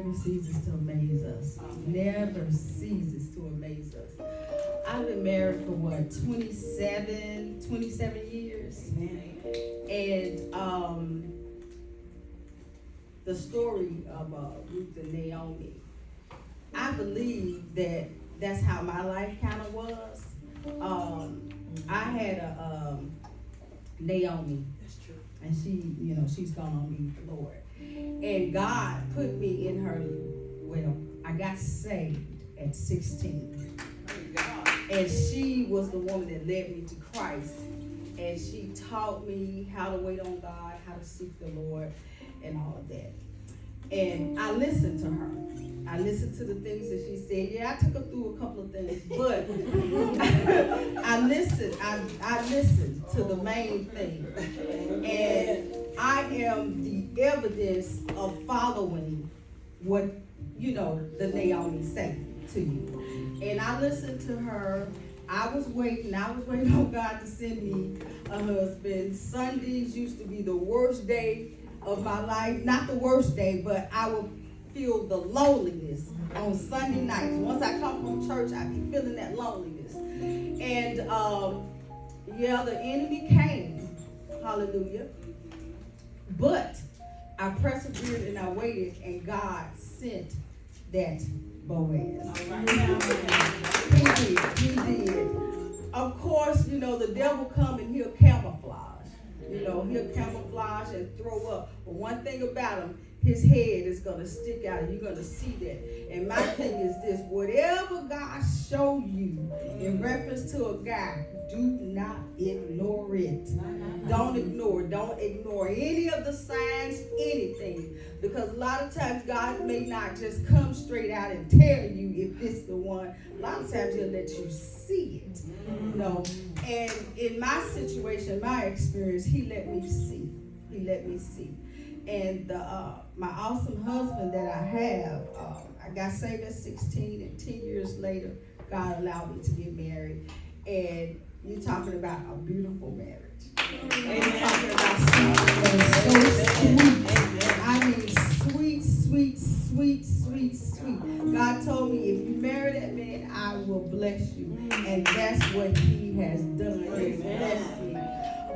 never ceases to amaze us. Never ceases to amaze us. I've been married for 27 years. And the story of Ruth and Naomi, I believe that that's how my life kind of was. I had a Naomi. That's true. And she's gone on me with the Lord. And God put me in her, I got saved at 16. And she was the woman that led me to Christ. And she taught me how to wait on God, how to seek the Lord, and all of that. And I listened to her. I listened to the things that she said. Yeah, I took her through a couple of things, but I listened. I listened to the main thing. And I am the evidence of following what, the Naomi say to you. And I listened to her. I was waiting on God to send me a husband. Sundays used to be the worst day of my life. Not the worst day, but I would feel the loneliness on Sunday nights. Once I come from church, I'd be feeling that loneliness. And the enemy came. Hallelujah. But I persevered and I waited, and God sent that Boaz. He did. Of course, the devil come and he'll camouflage. He'll camouflage and throw up. But one thing about him, his head is going to stick out, and you're going to see that. And my thing is this: whatever God show you in reference to a guy, do not ignore it. Don't ignore it. Don't ignore any of the signs, anything. Because a lot of times God may not just come straight out and tell you if this is the one. A lot of times he'll let you see it. And in my situation, my experience, he let me see. And my awesome husband that I have, I got saved at 16, and 10 years later, God allowed me to get married. And you're talking about a beautiful marriage. And you're talking about something that is so sweet. I mean, sweet, sweet, sweet, sweet, sweet. God told me, if you marry that man, I will bless you. And that's what he has done. He's blessed me.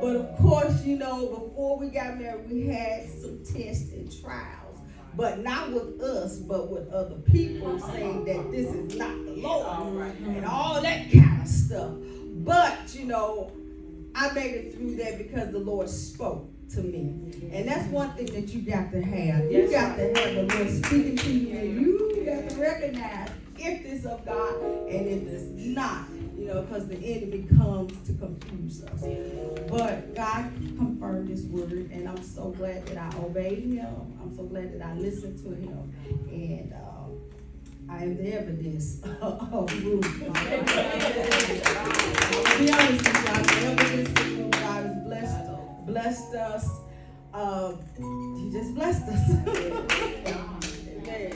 But of course, before we got married, we had some tests and trials. But not with us, but with other people saying that this is not the Lord. And all that kind of stuff. But, I made it through that because the Lord spoke to me. And that's one thing that you got to have. You got to have the Lord speaking to you, and you got to recognize if it's of God and if it's not. Because the enemy comes to confuse us. But God confirmed his word, and I'm so glad that I obeyed him. I'm so glad that I listened to him. And I am the evidence of Ruth. To be honest with you, I'm the evidence of Ruth. God has blessed us. He just blessed us. Amen.